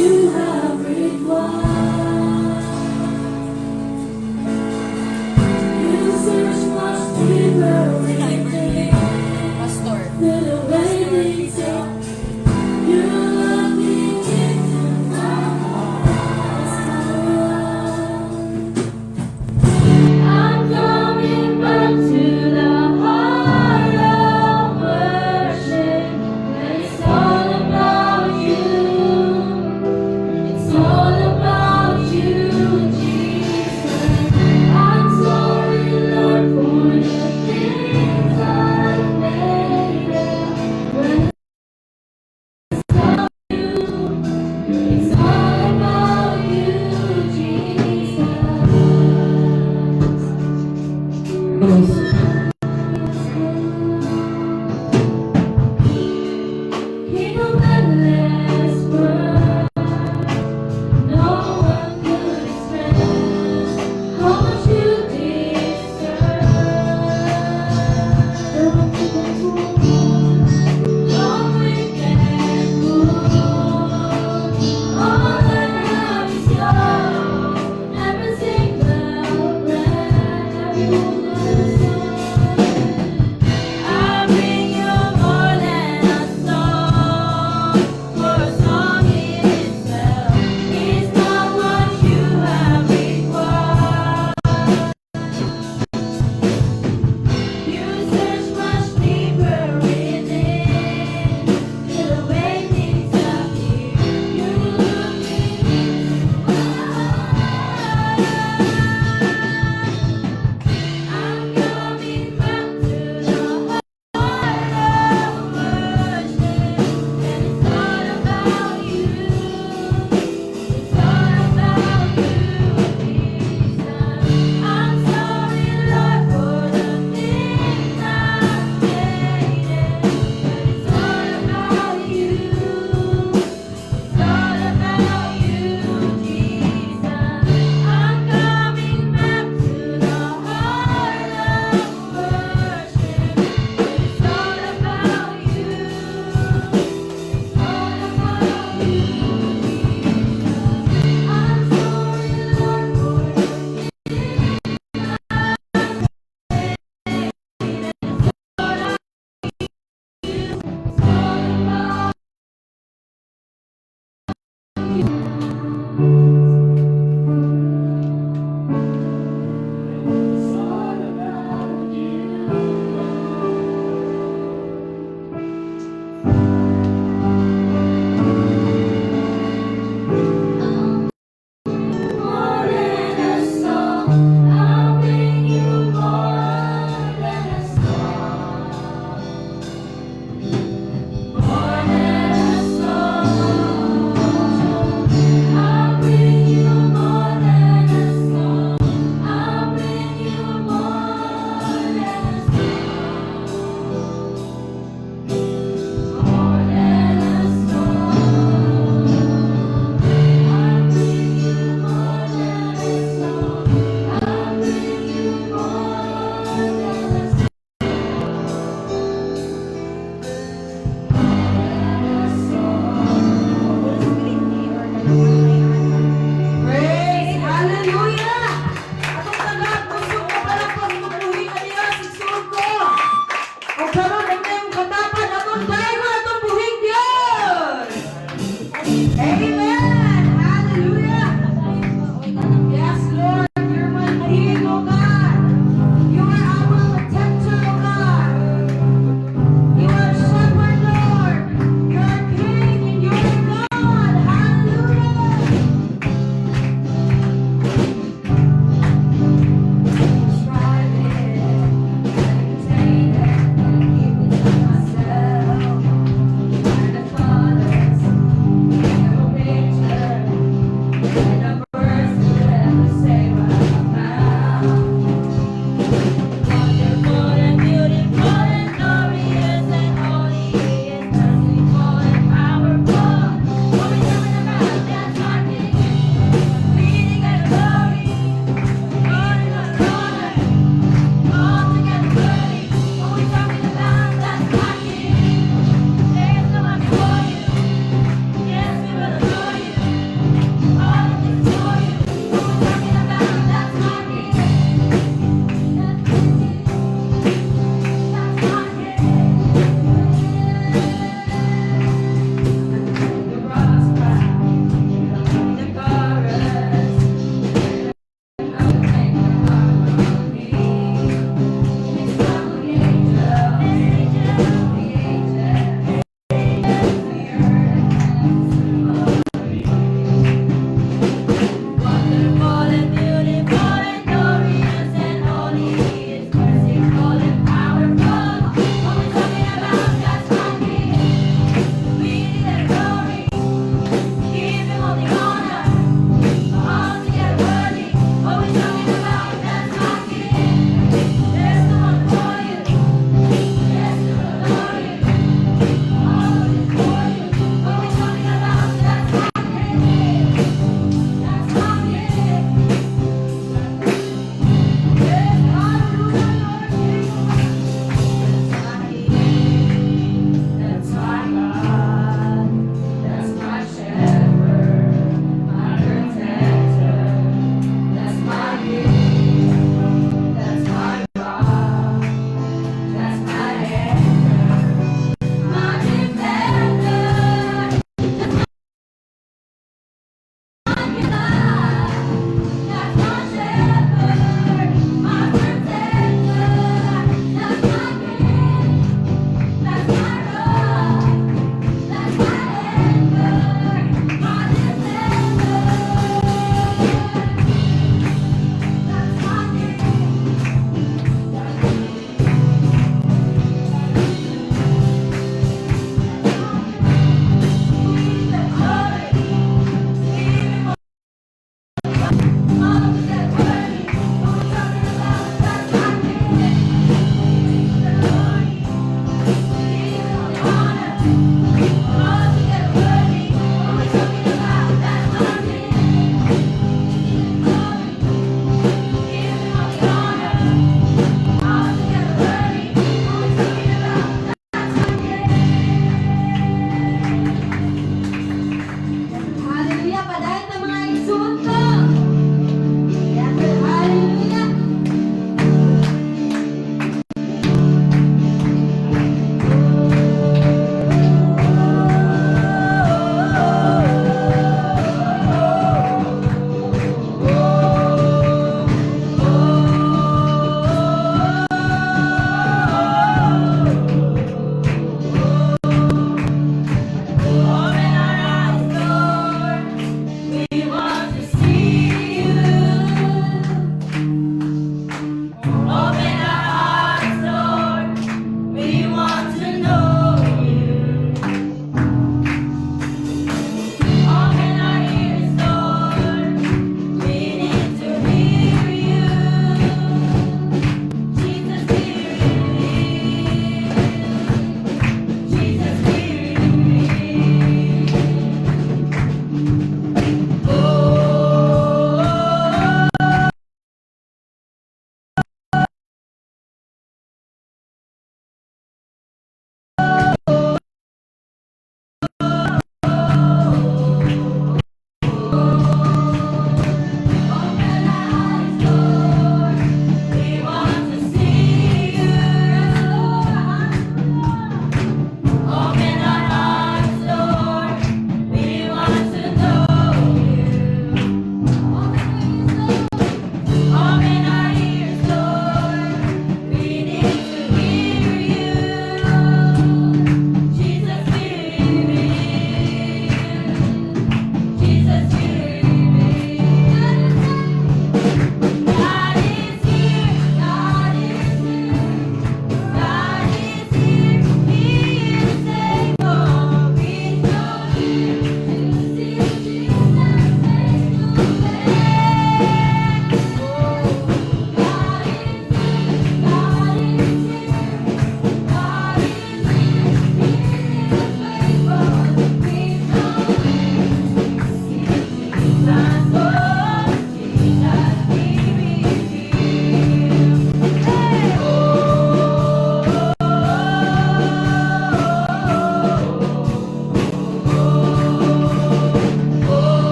you have required. You search much deeper within Pastor. than the way we tell. You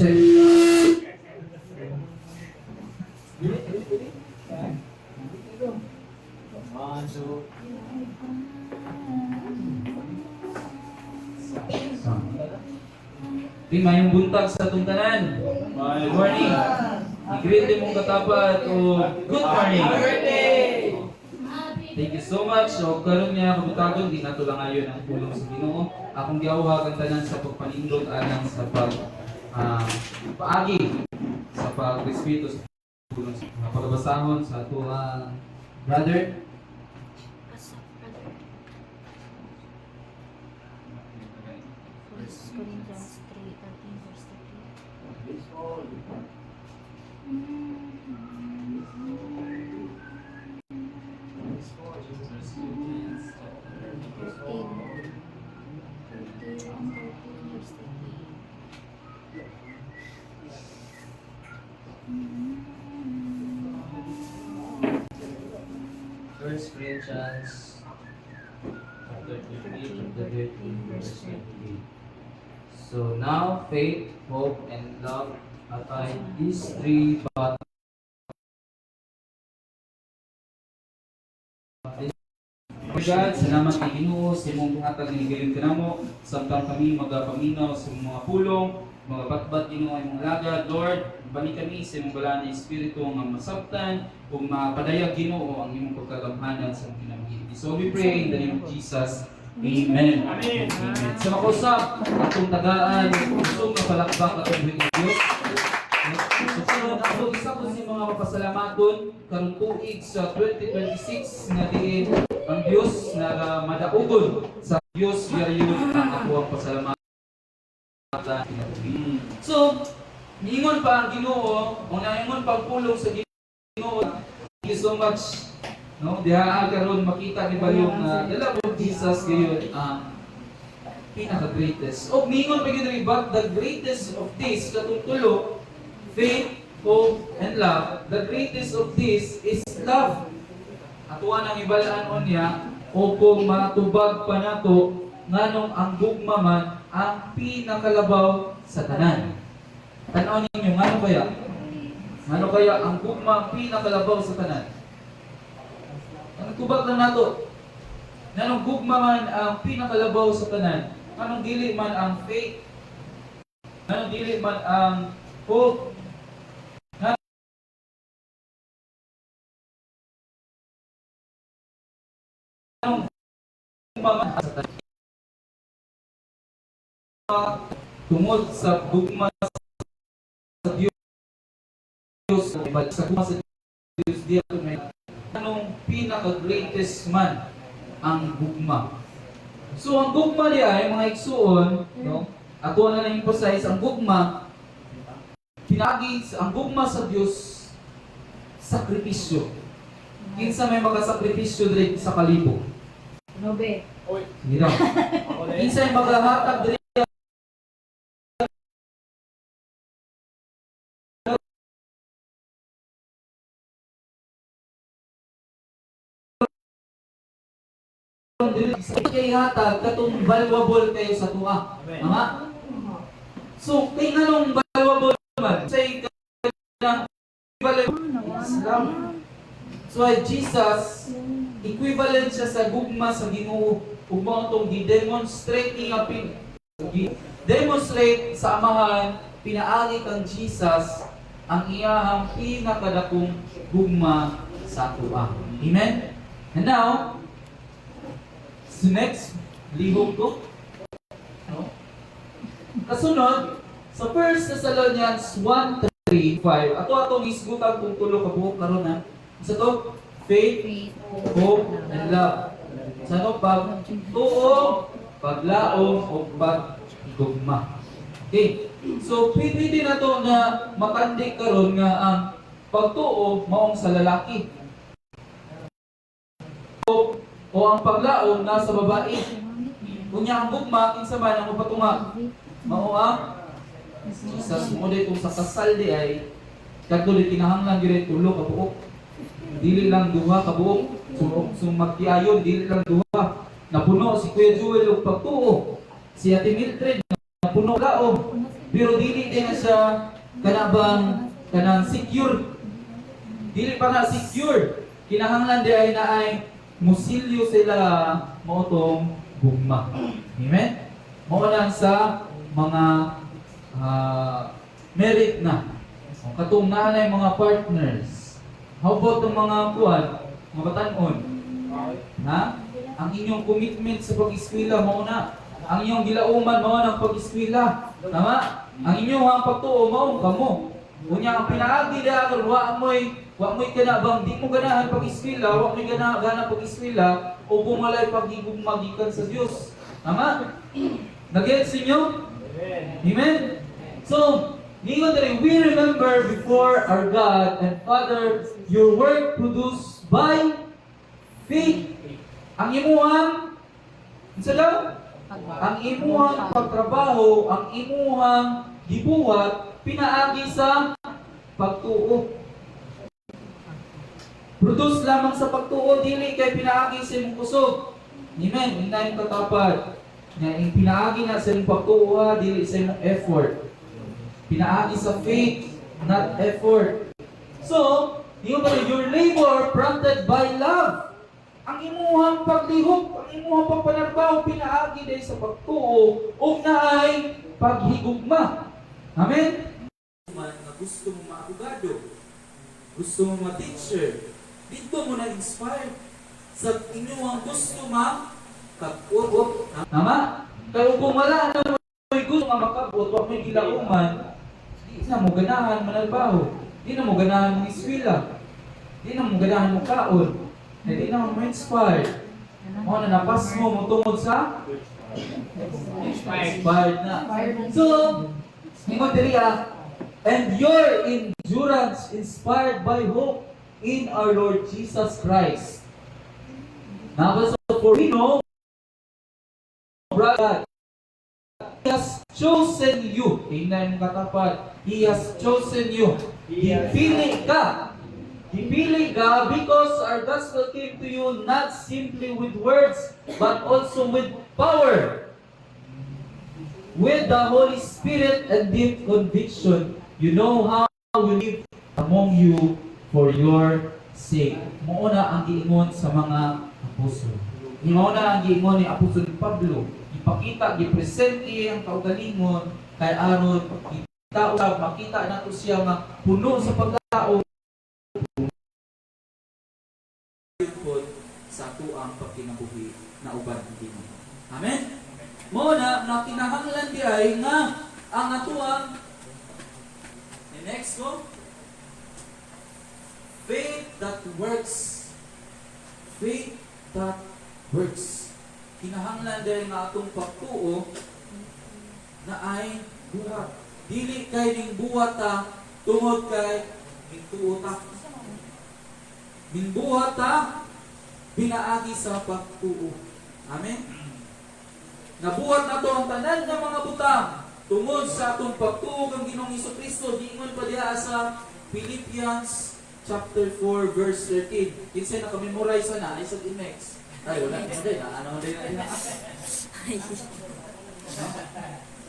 check. Di mayong buntag sa itong tanan. Good morning. I-greet din mong katapat o good morning. Thank you so much. So, karon niya kabutagon, di na to lang ayon ang pulong sa Ginoo. Akong giawha ang tanan sa pagpanindot alang sa paagi sa pagrespeto sa pulong sa pagbasahon sa atuang brother. First Corinthians 3:13 verse 1 Corinthians chapter 13 verse 28. So now faith, hope, and love are these three, but God, salamat kay Ginoo sa imong buhatag nga higayon kanamo samtang kami magapaminaw sa mga pulong, mga batbat Ginoo ay mga lagad. Lord, bani kami sa imong bala na espiritu nga masabtan ug mapadayag Ginoo ang imong pagkagamhanan sa kinabuhi. So we pray in the name of Jesus. Amen. Amen. Sa makusap atong tagaan gusto nga palakpak atong Diyos. So, ako isa ko sa mga mapasalamaton karon tuig sa 2026 nga diin ang Dios na madaugon sa Dios yun ang ako ang pasalamatan. So, niingon pa ang Ginoo, o naingon pa ang pulong sa Ginoo. Thank you so much. No, diha karon makita ni ba yung the love of Jesus kayo ang pinaka-greatest. O niingon pa gyud but the greatest of this katong tulo, faith, hope, and love. The greatest of this is love. Atuan ang ibalaan niya, o kung matubag pa nato, nganong ang gugma man ang pinakalabaw sa tanan. Tanaw ninyo, ngano kaya? Ngano kaya ang gugma ang pinakalabaw sa tanan? Ang tubag na nato, nganong gugma man ang pinakalabaw sa tanan? Nganong dili man ang faith? Nganong dili man ang hope? Tungod sa gugma sa Diyos, sa gugma sa Diyos, diya may anong pinaka-greatest man ang gugma. So ang gugma diya ay mga igsuon, no? Ato na na-emphasize ang gugma, ang gugma sa Diyos, sakripisyo. Kinsa may makasakripisyo diri sa kalibo? Nobe. Sige daw. Kinsa may maghahatag diri kay hatag katong valuable kayo sa tuwa. Tama? So, kay nganong valuable man? Say kanang Islam. So, ay Jesus, equivalent siya sa gugma sa Ginoo ug mao tong gi-demonstrate nga demonstrate sa amahan pinaagi kang Jesus ang iyahang pinakadakong gugma sa tuwa. Amen? And now, so next, lihok ko. No? Kasunod, sa 1 Thessalonians 1:3-5, atong isgutan kung tulo ka buhok karon ha. Isa to, faith, hope, and love. Sa ano, pagtuo, paglaom, o pagdugma. Okay. So, pwede na to na makandi karon nga ang pagtuo maong sa lalaki. O ang paglaom nasa babae. Kunya ang gugma, kinsa man ang mapatunga. Mao ang Jesus mo dito sa kasal di ay kadto di kinahanglan gyud tulo ka buok. Dili lang duha ka buok. So magtiayon dili lang duha. Napuno si Kuya Joel og pagtuo. Si Ate Mildred napuno laom. Pero dili din na siya kanang secure. Dili pa na secure. Kinahanglan di ay musilyo sila mautong gugma. Amen? Mao lang sa mga merit na. Katong naanay mga partners. How about ang mga kuwan, mga batanon? Ha? Ang inyong commitment sa pag-eskwela mao na. Ang inyong gilauman mao ng pag-eskwela. Tama? Ang inyong ang pagtuo mao kamo. Unya ang pinaagi da aron wa mo'y kanabang di mo ganahan pag-eskwela, wa mo'y gana pag-eskwela o bumalay paghigugma gikan sa Dios. Tama? Nag-gets ninyo? Amen. So, ningon diri, we remember before our God and Father your work produced by faith. Ang imuhang unsa daw? Ang imuhang pagtrabaho, ang imuhang gibuhat pinaagi sa pagtuo. Produce lamang sa pagtuo, dili kay pinaagi sa imong kusog. Amen. Hindi yung katapat. Nga yung pinaagi na sa imong pagtuo, dili sa imong effort. Pinaagi sa faith, not effort. So, yung your labor prompted by love. Ang imuhang paglihok, ang imuhang pagpanarbaho, pinaagi dahil sa pagtuo, o na ay paghigugma. Amen? Na gusto mo maabogado, gusto mo ma-teacher, dito mo na-inspire sa inyong gusto makabot. Tama? Kaya kung wala na mo'y gusto makabot, wag mo'y gilauman, di na mo ganahan manalbaho, di na mo ganahan mong iswila, di na mo ganahan mong kaon, di na mo inspired. Mo na napas mo tungod sa inspired na. So, ingon diri and your endurance inspired by hope in our Lord Jesus Christ. Now, for we know, brother, He has chosen you. Tingnan mo katapat. He has chosen you. Gipili ka. Gipili ka because our gospel came to you not simply with words, but also with power. With the Holy Spirit and deep conviction, you know how we live among you for your sake. Mauna ang giingon sa mga apostol. Mauna ang giingon ni Apostol Pablo. Ipakita, gipresent niya ang kaugalingon kay aron kita usab makita nato siya nga puno sa paglaom sa tuang pagkinabuhi na uban din. Amen. Muna na kinahanglan di ay nga ang atuang next ko faith that works. Faith that works. Kinahanglan dahil nga atong pagtuo na ay buhat. Dili kay ning buhat ta tungod kay mintuo ta. Minbuhat ta binaagi sa pagtuo. Amen. Nabuhat na to ang tanan ng mga butang tungod sa atong pagtuo kang Ginoong Hesukristo. Diingon pa diha sa Philippians chapter 4 verse 13. Kinsa naka-memorize na ay sa next. Ay, wala na din. Ano din na.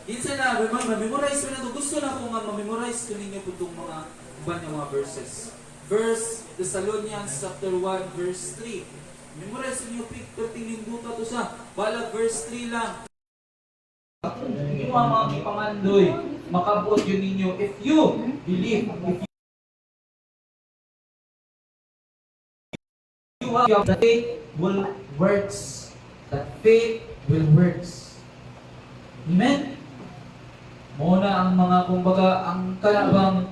Kinsa na, memorize na ito. Gusto na ko nga ma-memorize ko ninyo po itong mga uban ng mga verses. Verse Thessalonians chapter 1 verse 3. Memorize ninyo, perting buta to sa balag verse 3 lang. Yung mga ipangandoy, makabuot yun ninyo. If you believe, if you have the faith will works. That faith will works. Amen? Muna ang mga kumbaga, ang kalabang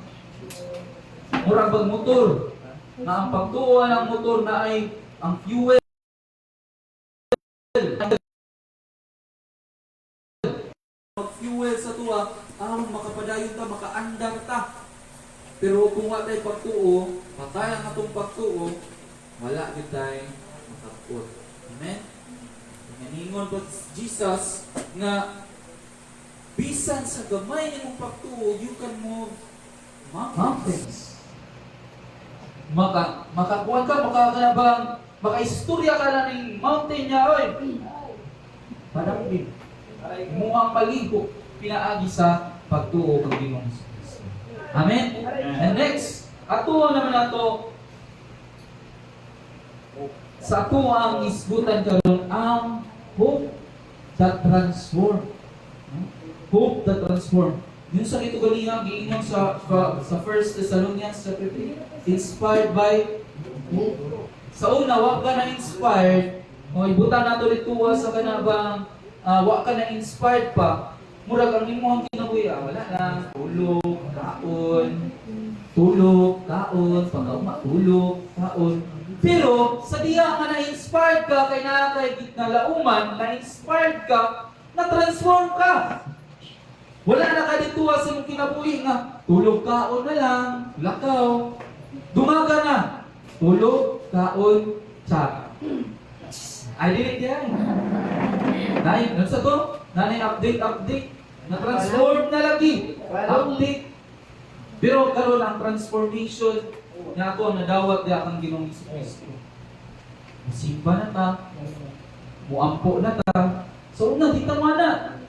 murag bang motor na ang pagtuwa ng motor na ay ang fuel mag-fuel sa tuwa aron makapadayon ta, makaandar ta. Pero kung wa tay pagtuo, patay ang atong pagtuo, wala gid tay makapot. Amen. Ningon pa Jesus nga bisan sa gamay nimong pagtuo, you can move mountains. Makakuha ka, maka-istorya ka na ng mountain niya, oy. Panangin. Mukhang paligo, pinaagi sa pagtuo kang Ginoong Kristo. Amen? And next, atuo naman nato sa ato ang isgutan karon ang hope that transform. Hope that transform. Yung sa ito galinga, giingon sa 1 Thessalonians chapter 3, inspired by hope. Sa una, wa ka na inspired, o ibutan nato lituwa sa kanabang wa ka na inspired pa, murag ang imong kinabuhi, wala na, tulog, kaon, pagkauma, tulog, kaon. Pero, sa diya nga na-inspired ka, kay nalauman, na-inspired ka, na-transform ka. Wala na ka dituwa sa imong kinabuhi nga, tulog, kaon na lang, lakaw. Dumaga na, tulog, kaon, chat. Ay, dili diyan. Nay, ano sa to? Nanay update. Na-transform na lagi. Update. Pero karon ang transformation nga ako nadawat di akong Ginoong Kristo. Musimba na ta. Muampo na ta. So una, di tama na.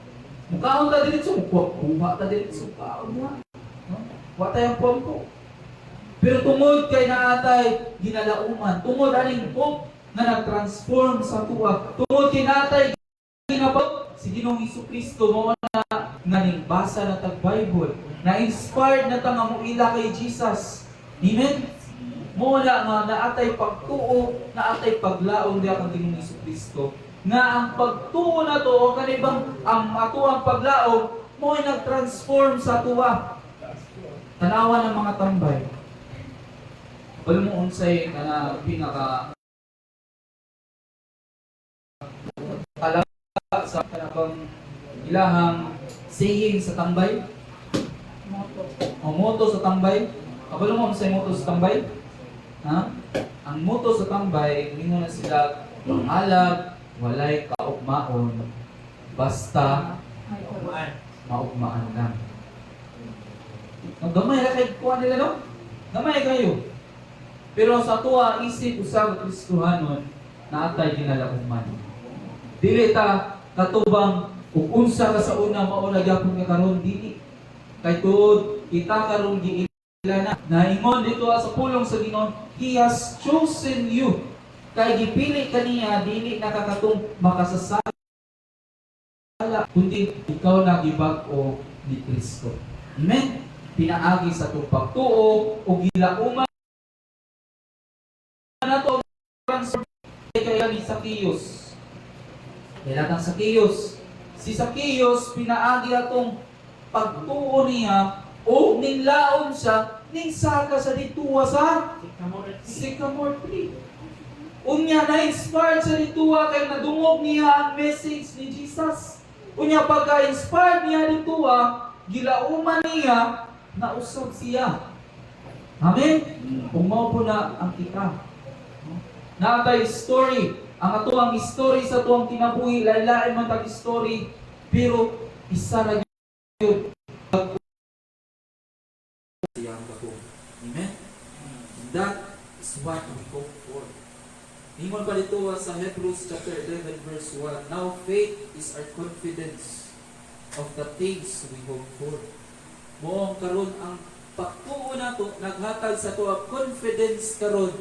Mukaon ta diretso, kuha ta diretso. Kaon na. Wa tayong pampo. Pero tungod kay naatay ginalauman, tungod aning hope na nag-transform sa tuwa. Tungod kay naatay ginapot si Ginoong Kristo mo na naning basa na tag-Bible, na-inspired na ta nga moila kay Jesus. Amen? Mo na nga naatay pagtuo, naatay paglaom diha kang Ginoong Kristo. Na ang pagtuo na to o kanibang ang atuang paglaom mo ay nag-transform sa tuwa. Tanawa ng mga tambay. Alam mo unsay na pinaka talaga sa kanabang ilahang saying sa tambay? O moto sa tambay? Alam mo unsay moto sa tambay? Ha? Ang moto sa tambay, ningon na sila pangalag, walay kaugmaon, basta maugmaan lang. Ang gamay na kay kuha nila, no? Gamay kayo. Pero sa tuwa, isip usab Kristohanon na atay ginalauman. Dili ta katubang ug unsa ka sa una mauna gyapon ka karon dili. Kay tuod kita karon giila na ingon dito sa pulong sa Ginoo, He has chosen you. Kay gipili kaniya dili nakakatong makasasala kundi ikaw na gibag-o ni Kristo. Amen. Pinaagi sa tong pagtuo o gilauman nato transform kaya ni Zacchaeus. Kailangan Zacchaeus. Si Zacchaeus pinaagi atong pagtuo niya o ninglaon siya ning saka sa dituwa sa sycamore tree. Unya na-inspired sa dituwa kay nadungog niya ang message ni Jesus. Unya pagka-inspired niya dituwa, gilauman niya na usab siya. Amen? Kung mao po na ang kita. Natay story. Ang ato ang story sa tuwang kinabuhi, lain-lain man tag story, pero isa ra gyud. Amen? That is what we hope for. Ingon pa dito sa Hebrews chapter 11 verse 1, now faith is our confidence of the things we hope for. Moong karon ang pagtuo nato naghatag sa tuwa confidence karon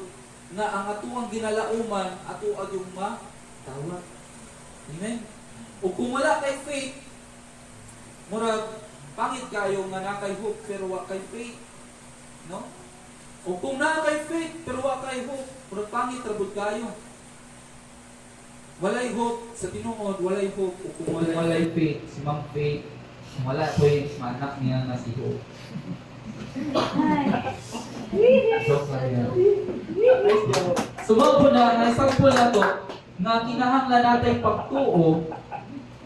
nga ang atuang ginalauman ato agyong matawag. Amen. O kung wala kay faith, murag pangit kayo nga na kay hope pero wa kay faith, no? O kung na kay faith pero wa kay hope, murag pangit rabud kayo. Walay hope sa tinuod, walay hope o kung walay faith, si Ma'am Faith, wala po yung manak niya na si Hope. Joke lang yan. Sumabo na, na-example na to, nga kinahanglan natin pagtuo,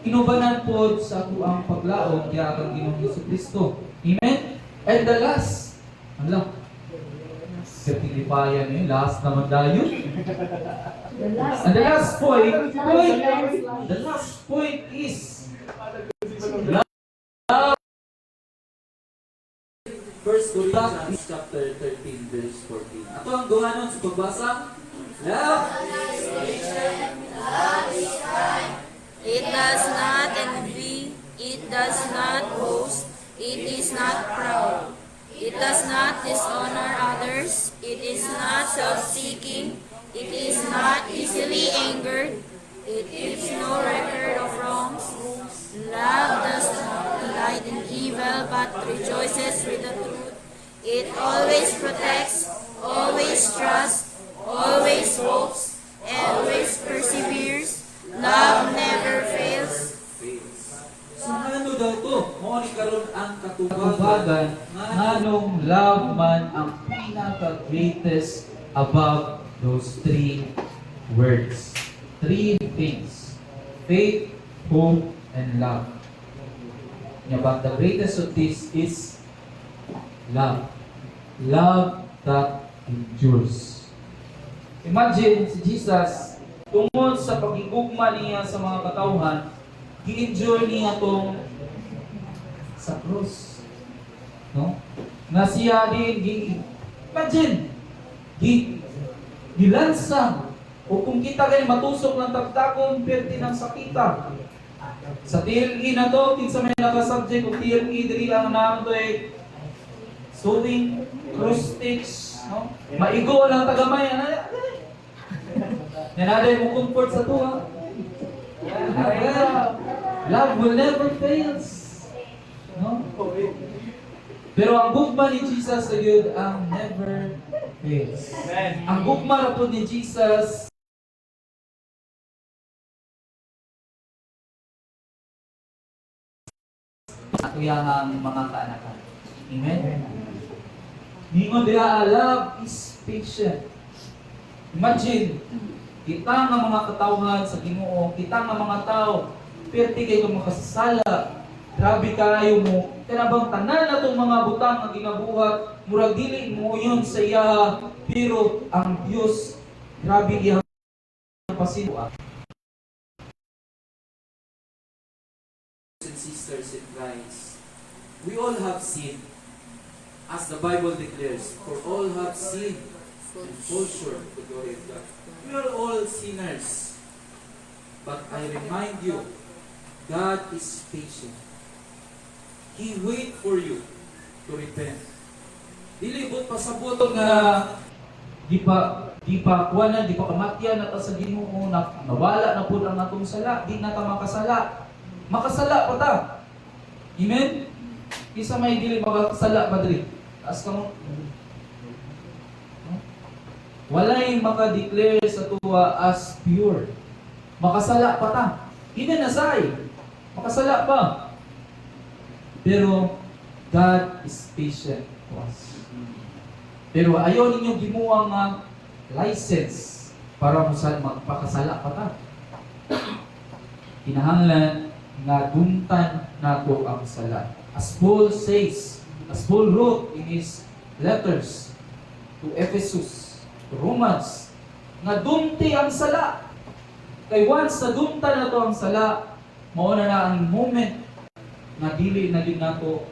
inubanan po sa tuang paglaom, kaya kang Ginoong Kristo. Amen? And the last, alam, Katilipayan eh, last naman tayo. And the last point is love. 1 Corinthians chapter 13 verse 14. Ako ang gawanon sa pagbasa. Love. It does not envy, it does not boast, It is not proud. It does not dishonor others. It is not self-seeking. It is not easily angered. It keeps no record of wrongs. Love does not delight in evil, but rejoices with the truth. It always protects, always trusts, always hopes, always perseveres. Love never fails. So ano daw ito? Mo ni karon ang katubagan nganong love man ang pinaka-greatest above those three words. Three things. Faith, hope, and love. Yeah, but the greatest of this is love. Love that endures. Imagine si Jesus tungod sa pagigugma niya sa mga katawhan, gi-endure niya tong sa krus. No? Na siya imagine, gilansang, o kung kita kayo matusok ng tagtakon, perti ng sakita. Sa TLE na to, kinsa may naka-subject kung TLE, diri ang naman to ay sewing, cross stitch, no? Maigo lang tagamay. Nanaday mo comfort sa to, ha? Love will never fails. No? Pero ang gugma ni Jesus sa yun ang never fails. Ang gugma na po ni Jesus at uyahang mga kaanakan. Amen? Ningon diha, love is patient. Imagine, kita nga mga katawhan sa Ginoo, kita nga mga tao, perti kayo makasasala, grabe kayo mo, kanabang tanan na itong mga butang na ginabuhat, murag dili mo yun sa iya, pero ang Diyos, grabe iyang pasinuan. Sisters in Christ, we all have sinned, as the Bible declares, for all have sinned and fall short of the glory of God. We are all sinners, but I remind you, God is patient. He wait for you to repent. Dili bot pasabot nga di pa kuwanan, di pa kamatyan na ta sa Ginoo, nawala na pud ang atong sala, di na ta makasala. Makasala pa ta. Amen? Isa may dili makasala pa diri. Taas ka mo. Walay maka-declare sa tuwa as pure. Makasala pa ta. Even asay, makasala pa. Pero God is patient to us. Pero ayaw ninyo gimuang license para magpakasala pa ta. Kinahanglan nga dumtan nato ang sala. As Paul says, as Paul wrote in his letters to Ephesus, to Romans, nga dumti ang sala. Kay once na dumtan nato ang sala, mauna na ang moment na dili na din nato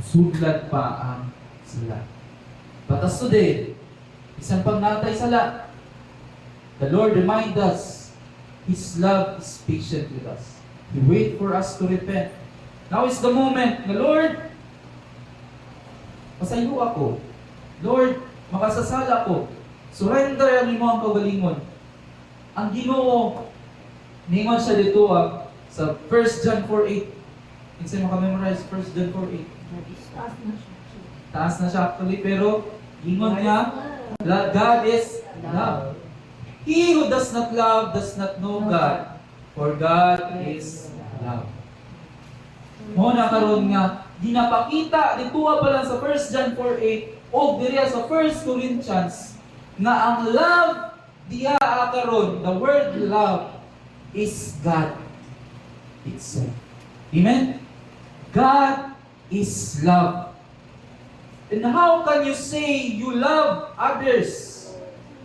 sudlad pa ang sala. But as today, isang pang natay sala, the Lord remind us His love is patient with us. He wait for us to repent. Now is the moment na, Lord, pasayo ako. Lord, makasasala ko. Surrender mo ang kagalingon. Ang Ginoo, ningon siya dito sa 1 John 4:8. Kasi makamemorize 1 John 4:8. Taas na siya actually, pero ingon niya, God is love. He who does not love does not know God, for God is love. Muna karon nga, ginapakita dito pa lang sa 1 John 4:8 o diriya sa 1 Corinthians na ang love diha karon, the word love is God itself. Amen? God is love. And how can you say you love others?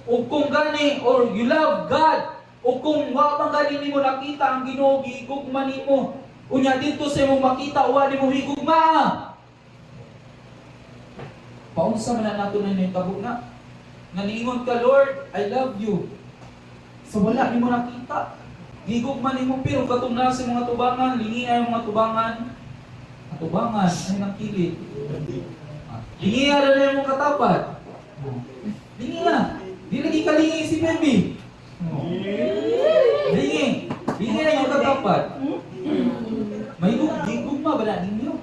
O kung gani, or you love God, o kung wa man gani nimo nakita ang Ginoo gihigugma nimo, unya dito sa imong makita wa nimo higugma. Paunsa man nato na yung tabo na? Naningon ka, Lord, I love you. So wala nimo nakita. Higugma nimo pero katong na sa mga tubangan, lingi ay mga tubangan. tubangan, ay nang kilit. Lingi nga na yung katapat. Lingi nga. Di lagi kalingi si Bebe. Lingi. Lingi na yung katapat. May gugma ba na ninyo?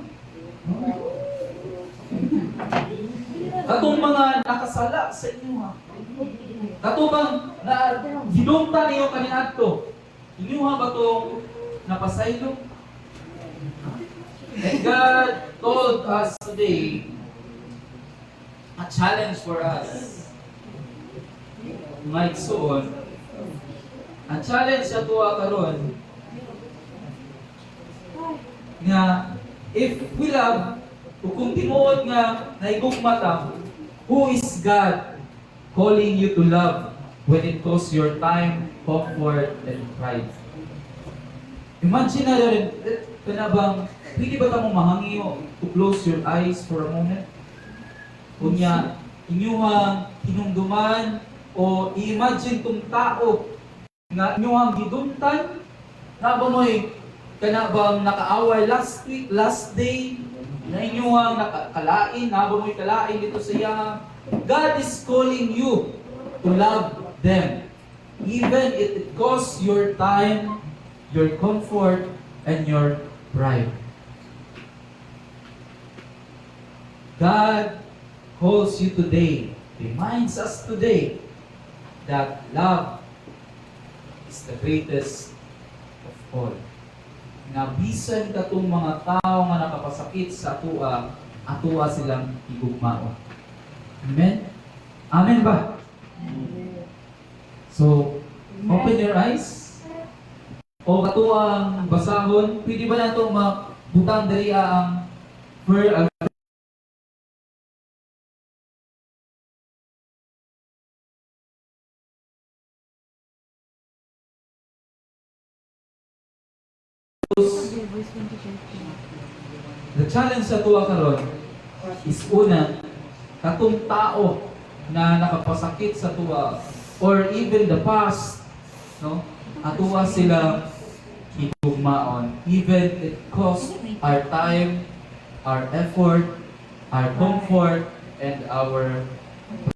Katong mga nakasala sa inyo ha. Katong bang na hinumta niyo kaniadto. Inyo ha ba itong napasaylo? And God told us today a challenge for us. Mike Soon, ang challenge sa tuwa karon nga if we love kung tinuod nga naigugmata, who is God calling you to love when it costs your time, comfort, and pride? Imagine na rin, kanabang, pwede ba tamong mahangiyo to close your eyes for a moment? Kunya, inyuhang hinumduman o i-imagine tong tao nga inyuhang gidumtan na ba mo'y kanabang nakaaway last week, last day, na inyuhang nakakalain, na ba mo'y kalain dito sa iya. God is calling you to love them. Even if it costs your time, your comfort, and your pride. God calls you today, reminds us today that love is the greatest of all. Nabisan katong mga tao nga nakapasakit sa atua silang igugmao. Amen? Amen ba? So, open your eyes. O katuang basahon, pwede ba na itong mabutang dali ang the challenge sa tuwa karon is una, katong tao na nakapasakit sa tuwa or even the past, no? Atuwa sila igugmaon. Even it cost our time, our effort, our comfort, and our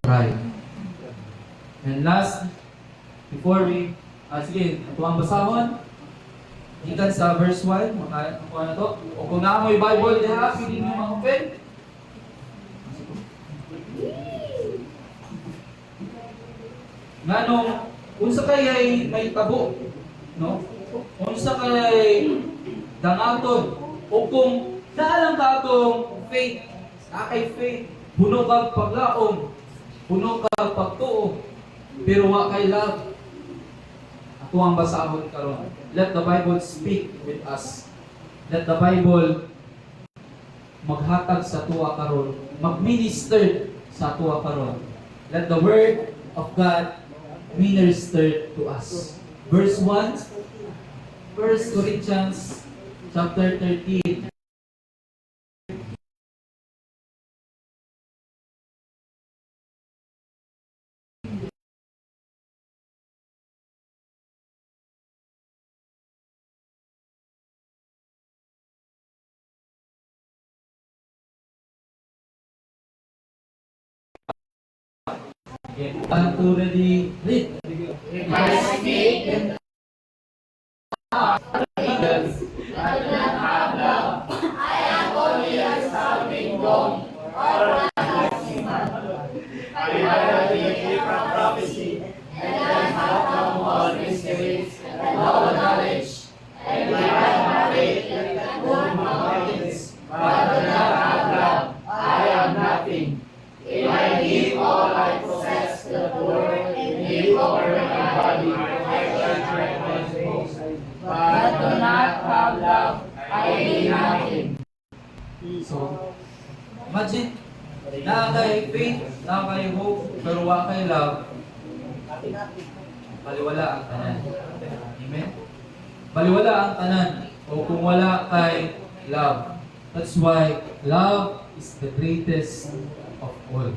pride. And last, before we, sige, atuang basahon, ikan sa verse 1, makuha na to. O kung naamoy Bible diha, pili nyo ma-open. Nganong, unsa kay ay may tabo, no? Unsa kay dangaton, o kung naalang ka atong faith, kay faith, puno kang paglaom, puno kang pagtuo, pero wa kay love. Ako ang basahon karon. Let the Bible speak with us. Let the Bible maghatag sa tuwa karon, mag-minister sa tuwa karon. Let the Word of God minister to us. Verse 1, 1 Corinthians chapter 13. And to ready read. If I speak in tongues but do not have love, I am only a sounding gong or a blasphemer. I have the gift of prophecy, and I have known all mysteries and all knowledge, and if I have faith that can move mountains, but do not have love, I am nothing. If I give all I possess to the poor, and give over my body, I shall drink my boast. But do not have love, I gain nothing. So, imagine, na kay faith, na kay hope, pero wa kay love, baliwala ang tanan. Amen? Baliwala ang tanan. O kung wala kay love. That's why love is the greatest of all.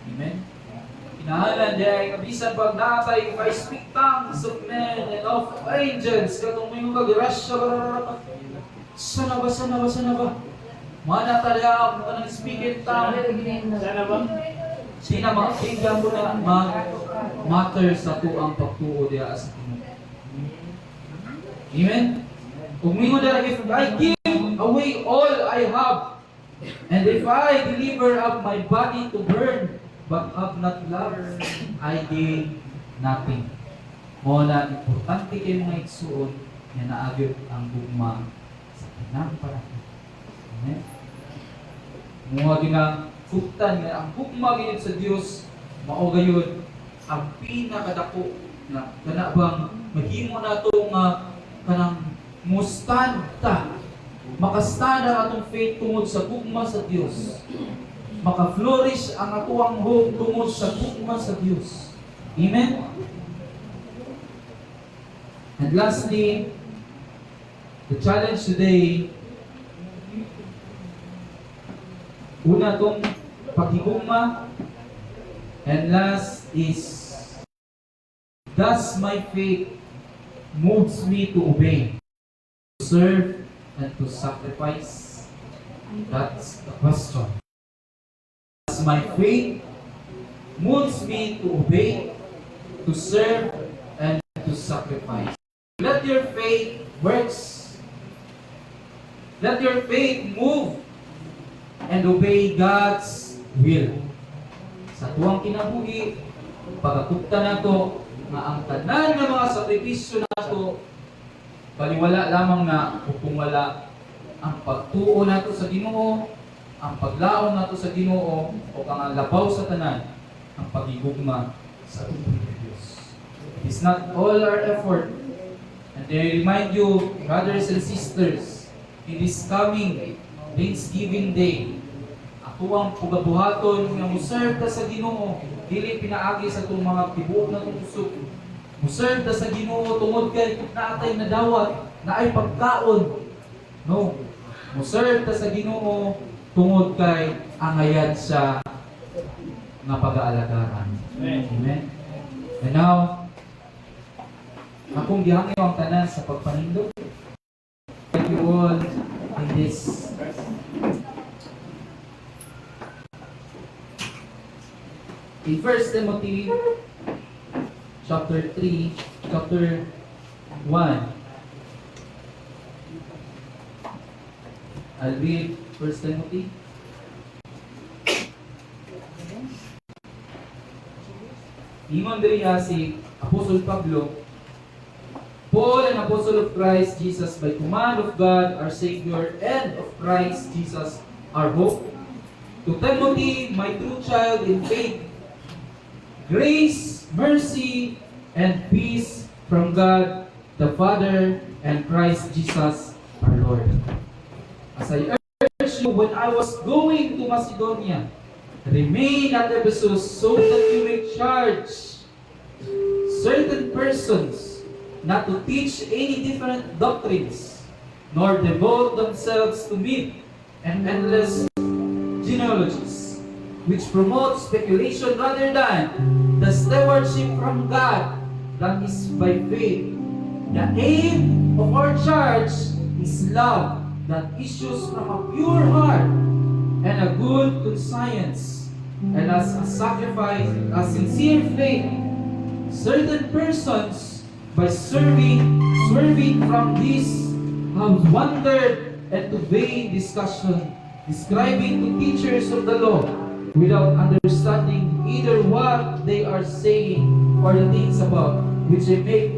Amen? Inahalan di ay kabisan pag natay if I speak tongues of men and of angels, katong may mga grasya, sana ba? Mana talaga ako ng speaking tongue. Sana ba? Sina makakinggan mo na mag-matter sa tuang pagtuo diya sa Ginoo. Amen? Kung mingo na, if I give away all I have, and if I deliver up my body to burn, but have not love, I gain nothing. Mo na importante kayo mga igsuon na naagyo ang gugma sa pinagparami. Amen? Mga ginagkuptan nga ang gugma ginit sa Dios mao gayon ang pinakadako na kanabang mahimo nato nga kanang mustanta makastand ang atong faith tungod sa gugma sa Dios. Maka-flourish ang atuang hope tungod sa gugma sa Dios. Amen? And lastly, the challenge today, una tong pagigugma, and last is, does my faith moves me to obey, to serve, and to sacrifice? That's the question. Does my faith moves me to obey, to serve, and to sacrifice? Let your faith works. Let your faith move and obey God's will. Sa tuwang kinabuhi, pagkakupta nato nga ang tanan nga mga sakripisyo nato baliwala lamang na kung wala ang pagtuo nato sa Ginoo, ang paglaom nato sa Ginoo o ang labaw sa tanan, ang pagigugma sa Diyos. It's not all our effort. And they remind you, brothers and sisters, in this coming Thanksgiving Day, ako ang pugabuhaton nga muserve ta sa Ginoo, dili pinaagi sa itong mga tibuok na tusok. Muserve ta sa Ginoo tungod kay naatay na dawat, na ay pagkaon. No. Muserve ta sa Ginoo tungod kay angayad siya nga pag-aalagaran. Amen. And now, akong gihangyo ang tanan sa pagpanindot. Thank you all in this in 1 Timothy chapter 3, chapter 1. I'll read 1 Timothy. Ingon diriha si Apostle Pablo, Paul, an apostle of Christ Jesus, by command of God our Savior, and of Christ Jesus our hope, to Timothy, my true child in faith, grace, mercy, and peace from God the Father and Christ Jesus our Lord. As I urged you when I was going to Macedonia, remain at Ephesus so that you may charge certain persons not to teach any different doctrines, nor devote themselves to myth and endless genealogies, which promote speculation rather than the stewardship from God that is by faith. The aim of our charge is love that issues from a pure heart and a good conscience, and as a sacrifice, a sincere faith. Certain persons, by swerving from this, have wandered into vain discussion, describing to teachers of the law, without understanding either what they are saying or the things about which they make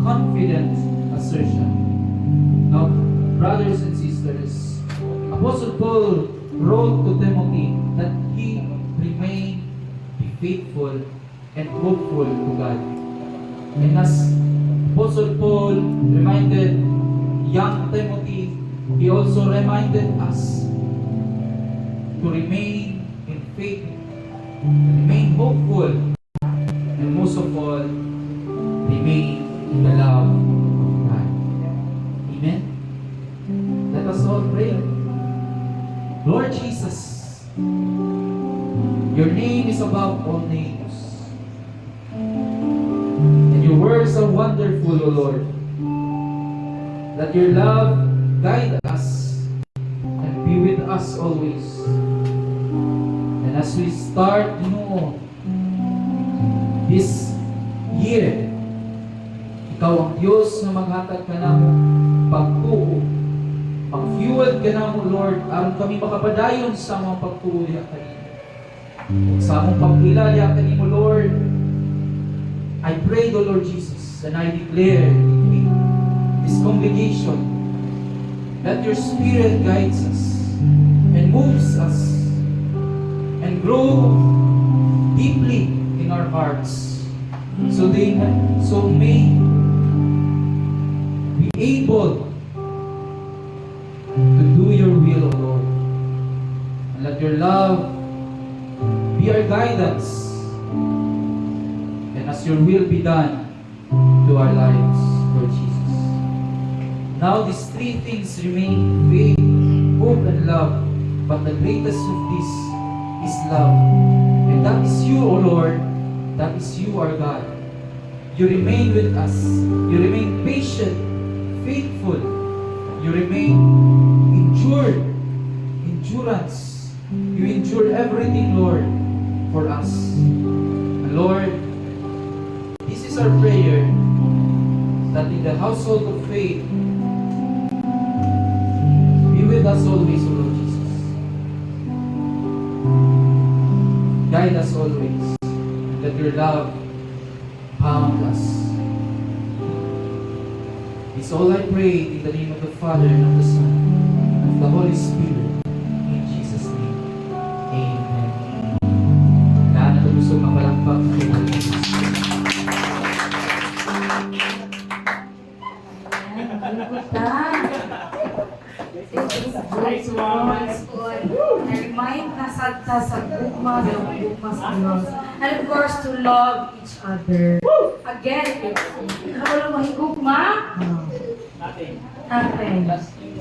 confident assertion. Now, brothers and sisters, Apostle Paul wrote to Timothy that he remain be faithful and hopeful to God. And as Apostle Paul reminded young Timothy, he also reminded us to remain in faith, remain hopeful, and most of all, remain in the love of God. Amen? Let us all pray. Lord Jesus, your name is above all names. And your words are wonderful, O Lord. Let your love guide us and be with us always. And as we start, this year, ikaw ang Diyos na maghatag ka namo pagtuo. Pag-fuel ka namo, Lord, aron kami makapadayon sa mga pagtuo niya kanimo. Sa among pagkilala kanimo, Lord, I pray, the Lord Jesus, and I declare in this congregation, that your Spirit guides us and moves us and grow deeply in our hearts, so may be able to do your will, O Lord. And let your love be our guidance, and as your will be done to our lives, Lord Jesus. Now these three things remain: faith, hope, and love. But the greatest of these is love. And that is you, O Lord. That is you, our God. You remain with us. You remain patient, faithful. You remain endurance. You endure everything, Lord, for us. And Lord, this is our prayer, that in the household of faith, be with us always, O Lord Jesus. Guide us always, and let your love pound us. It's all I pray in the name of the Father, and of the Son, and of the Holy Spirit. In Jesus' name, Amen. Lahat na gusto mapalakpak na Jesus. Nice one. Na-remind na sa gugma sa Diyos. And of course, to love each other. Again, wala mahigugma? Nothing.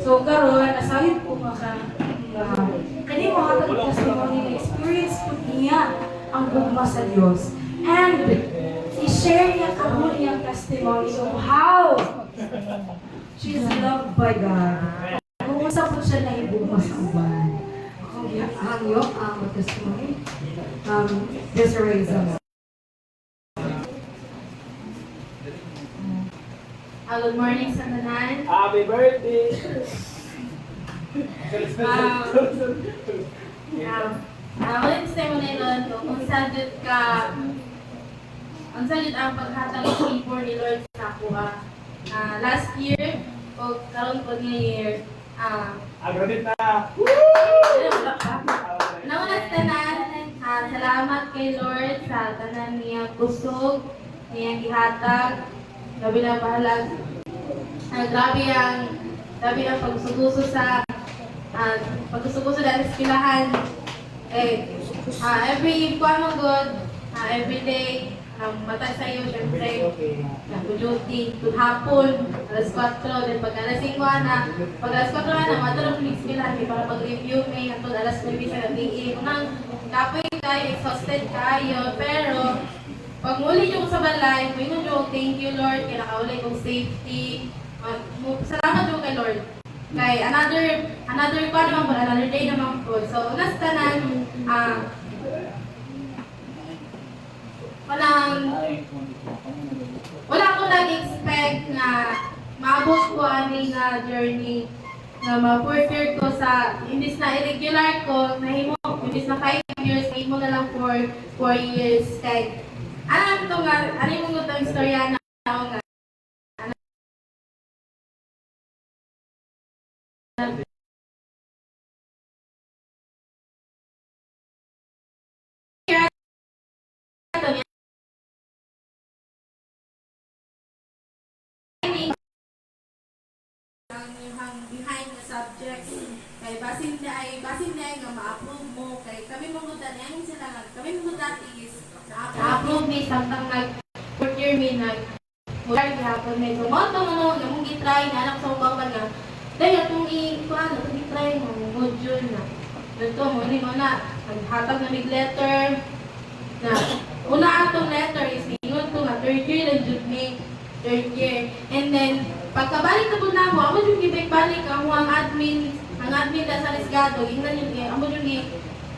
So, karon asahin po kani mo hatag testimony na experience po niya ang gugma sa Diyos. And i-share niya karon niyang testimony of how she is loved by God. Kung usa po siya na ibugma sa uban. Hangyo ang testimony. Desiree Zama. Good morning sa tanan. Happy birthday! Ulit sa mo na ilon ko, kung sadot ang paghatag ng ni Lord sa ako. Last year, o karon po niya year, Agradit na! nauna sa tanan, salamat kay Lord sa tanan niya kusog, niya gihatag, grabe na bahalag. Grabe ang pagsuguso sa eskwelahan. Every every day, matay sa iyo, syempre, duty, to hapon, alas 4, then pag alas 5 pag alas 4 matulog ng eskwelahan, para pag-review may hantod alas 9 sa gabi. Unang kapoy kayo, exhausted kayo, pero pag muli nyo sa balay, may nyo, thank you Lord, kaya nakaulay kong safety. Salamat nyo kay Lord. Kay another day naman po. So, unas tanan, wala ko nag-expect na maabot ko ani na journey na ma-fulfill ko sa, imbis na irregular ko, nahimo, imbis na 5 years, nahimo na lang for 4 years. Kay, ano mo itong istorya na ako nga. Ang behind the subjects kay basin na ay nga ma-approve mo kay kami mga dati sila nga kami mga dati is na-approve me samtang fourth year me mula gihapon may sumoto nga mong gitry na anak sa ubang nga dahil atong gitry mo module na dito mo na naghatag na big letter na una atong letter is ingon to nga third year lang jud me third year and then pagkabalik na po na ako yung balik ang admin ang admin sa Risgado, ingnan yung amo yung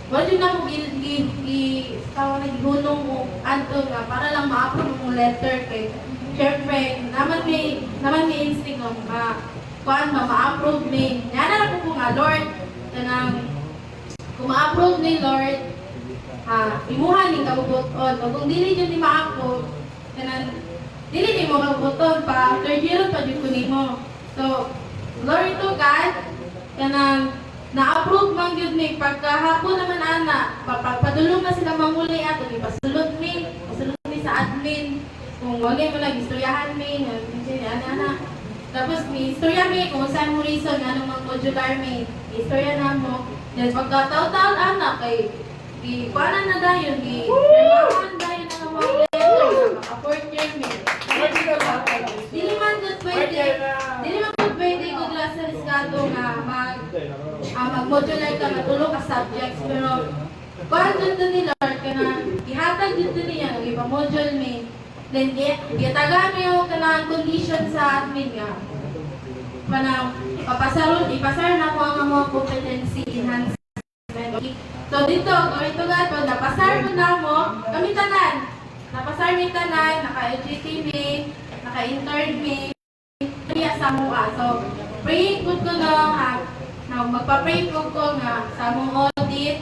wala yun na mo tawag na gihunong mo anto nga para lang ma-approve mo letter kay syempre naman may instinct mo kuan ma-approve ni yana na ko nga Lord kanang kung ma-approve ni Lord imuha ni kabubuton o kung dili yun ni ma-approve kanang dili ni mo kabubuton pa third year pa jud ko nimo so glory to God kanang na-approve man yun ni pagkahapon naman ana padulong na sila manguli ato ipasulod mi sa admin kung wala mo lang istoryahan mi ana tapos mi istorya mi kung saan mo reason anong mga modular mi istorya na mo then pagkataon-taon ana kay di kuanan na dayon di namahan dayon ang mga letter maka-fourth year mi dili man gud pwede gud la sa Risgado nga mag-modular ka matulog ka subjects pero kuan dito ni Lord kana ihatag dito niya ng iba module mi then gitaga mi yung kanang condition sa admin nga kanang ipasar na ko ang mga competency enhancement so dito God pag napasar mo na mo kami tanan napasar mi tanan naka-EGT mi naka-intern mi niya sa mua so praying ko na magpa-pray ko nga sa mong audit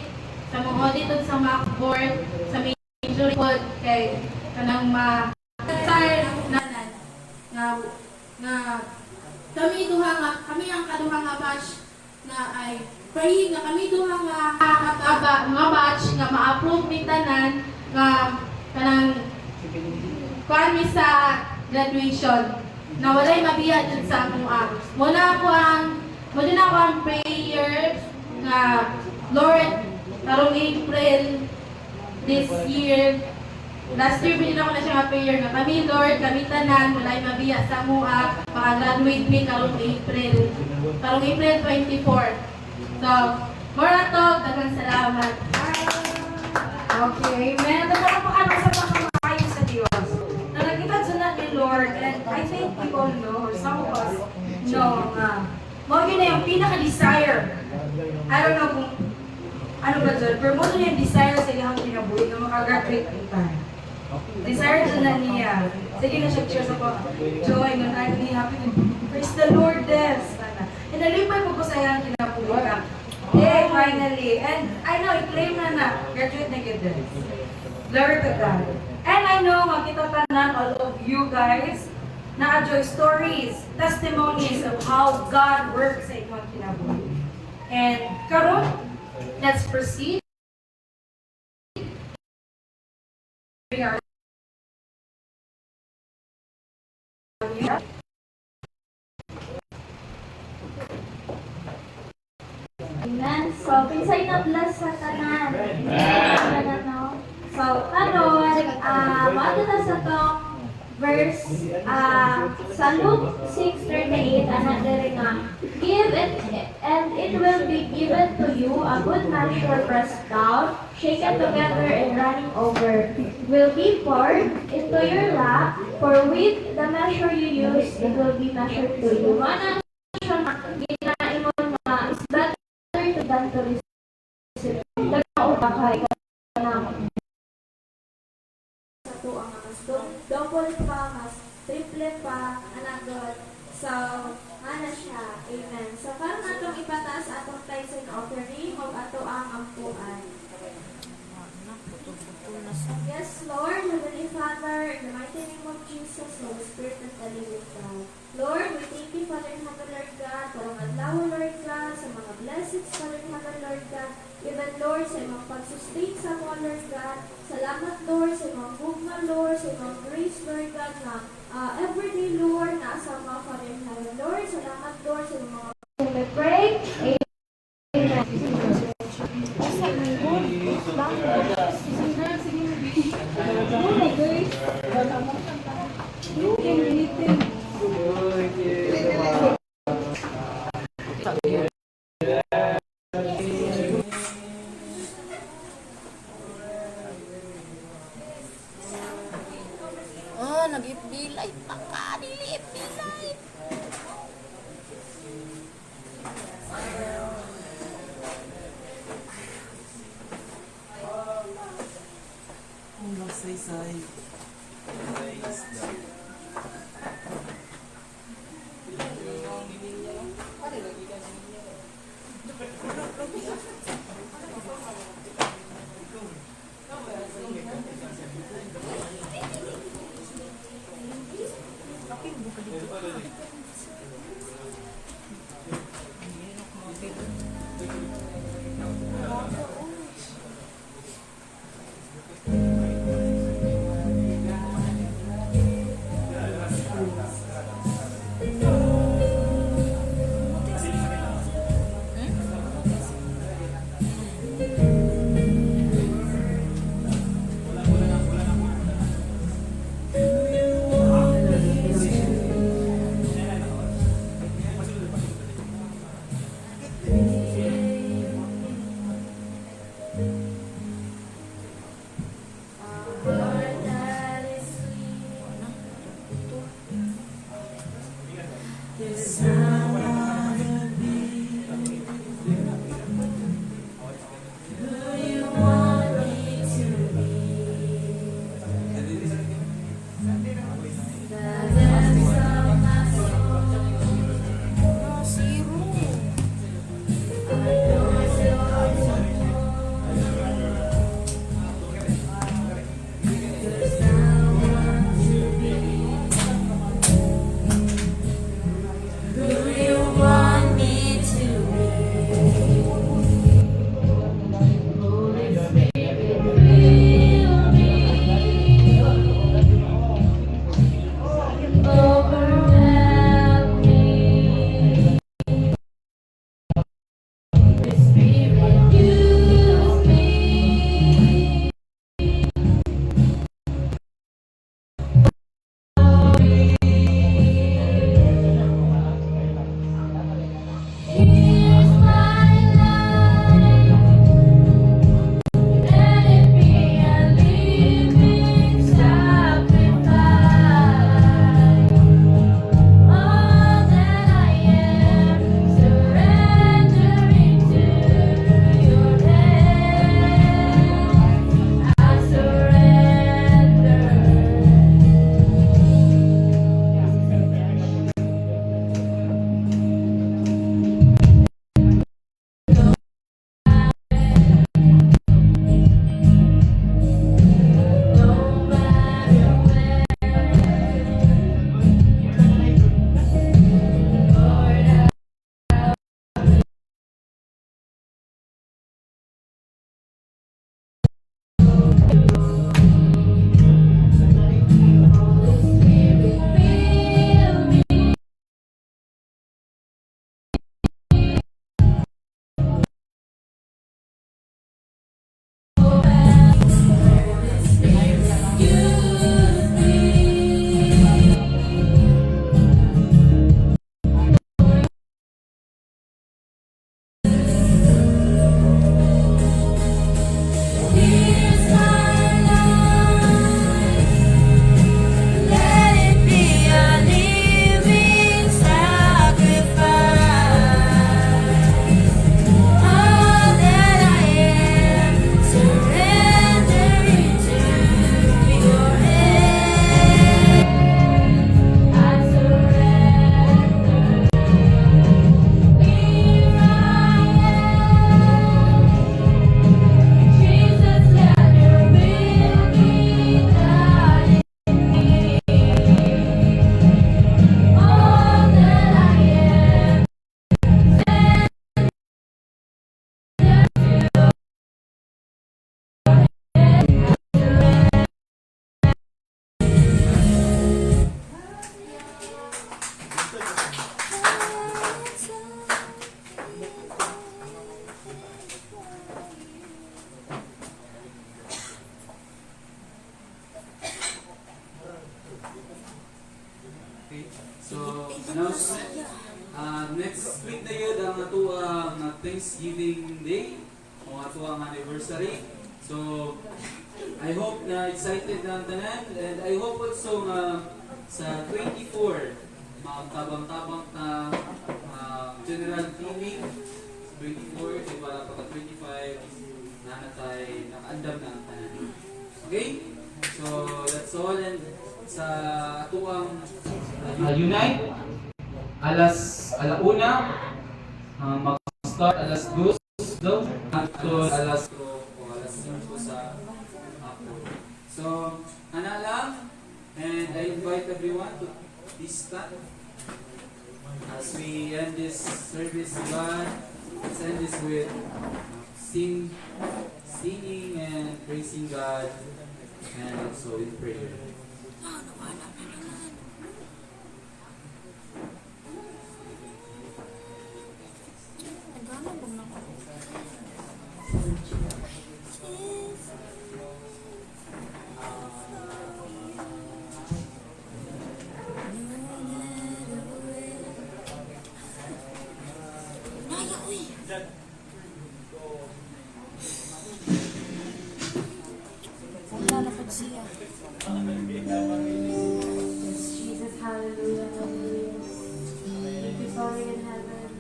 sa mock board, sa major report kay kanang ma-sar nanan nga kami ang kaduha nga batch na ay praying nga kami duha nga batch nga ma-approve mi tanan nga kanang kuan mi sa graduation na walay mabiya jud sa among muna ako ang prayer nga Lord karong April this year last year binigyan ako na siya nga prayer nga kami Lord kami tanan walay mabiya sa mua maka-graduate mi karong April 24 so more to daghang salamat Okay, amen. Nagpapakano sa pagkamakayo sa Diyos. Nalagitad sa ni Lord, and I think we all know, or some of us know, mo yun na yung pinaka-desire. I don't know kung ano ba dyan, pero mo yun yung desire sa iyang kinabuhi na makagraduate ng time. Desire dyan na niya. Sige na siya sa joy, nga na happy to praise the Lord this. And nalipay mo ko sa iyang kinabuhi ka. Yeah, finally. And I know, i-claim na graduate na kita. Glory to God. And I know, makita tanan, all of you guys, na-enjoy stories, testimonies of how God works sa inyong kinabuhi. And karon, let's proceed. Amen. So, pinsay na bless sa tanan. Amen. So, mato na sa tong verse sa Luke 6:38 another nga give it and it will be given to you a good measure pressed down shaken together and running over will be poured into your lap for with the measure you use it will be measured to you. Mana siya ginaimon nga is better to than to receive. Nagkakay ka na sa tuang mas double pa, mas triple pa, anak God. So, ano siya? Amen. So, karon atong ipataas atong tithes and offering o ato ang ampuan. Yes, Lord, Heavenly Father, in the mighty name of Jesus, Holy Spirit of the living God. Lord, we thank you, Father in heaven, Lord God, parang adlaw, Lord God, sa mga blessings, Father in heaven, Lord God, even, Lord, sa mga pag-sustain sa mga, Lord God. Salamat, Lord, sa mga gugma, Lord, sa mga grace, Lord God, na everyday, Lord, na sa mga Father in heaven, Lord. Salamat, Lord, sa mga we pray. Amen. Oh, nag-ipilay pa ka, dili-ipilay. So, announcement. Next week na yun ang ato ang Thanksgiving Day o ato ang anniversary. So, I hope na excited na ang tanan, and I hope also nga sa 24 tabang-tabang na general cleaning. 24 ay para pagka 25 na natay nakaandam na ang tanan. Okay? So that's all, and sa atuang unite alauna mag-start alas 2 daw hangtod alas 3 o alas 5 sa hapon. So ana lang, and I invite everyone to please stand as we end this service. God, let's end this with singing and praising God, and also in prayer. Yes, Jesus, hallelujah, hallelujah. Thank you, Father in heaven.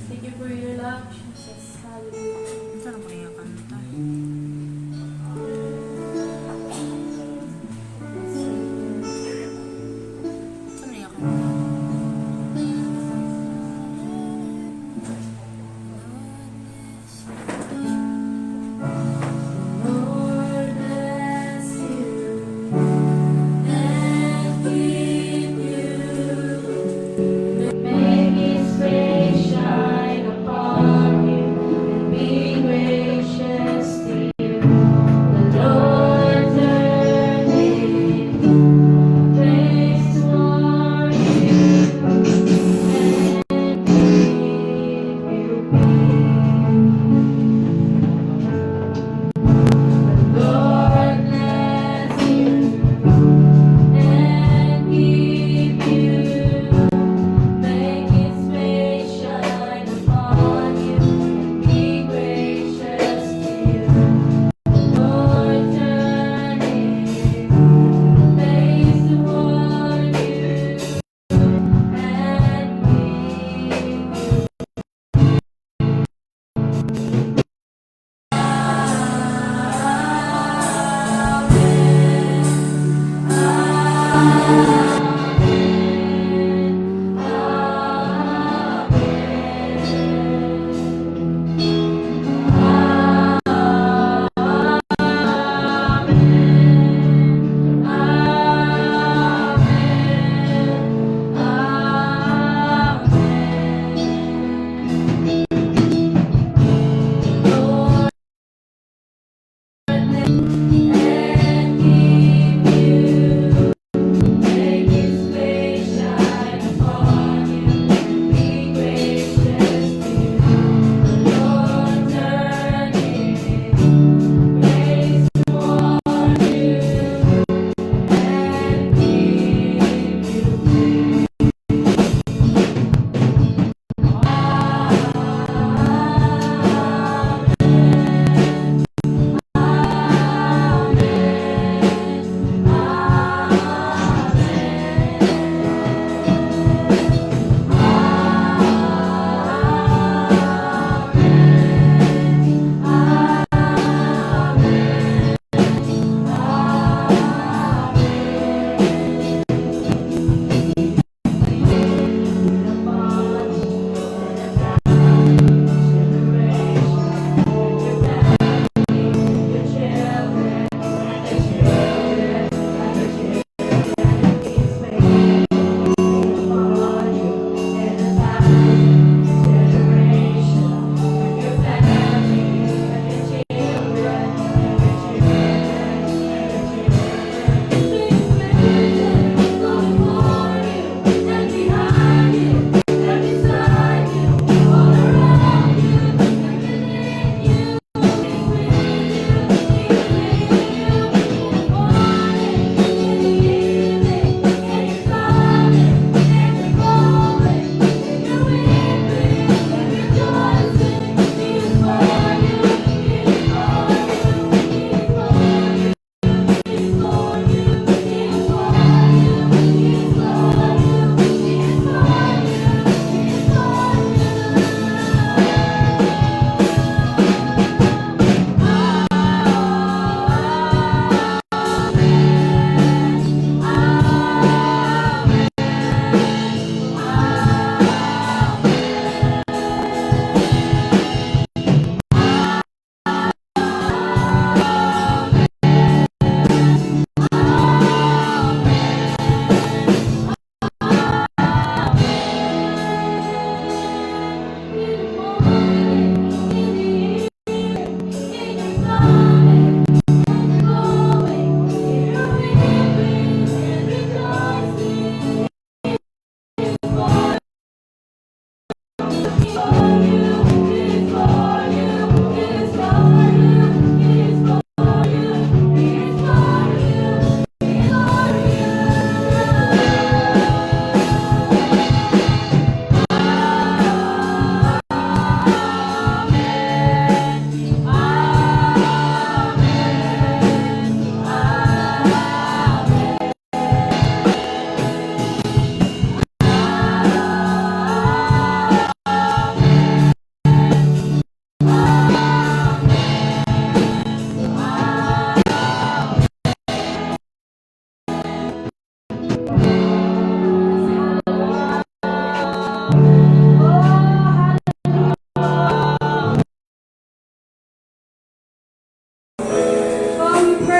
Thank you for your love, Jesus, hallelujah. Lord bless you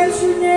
Bless your name.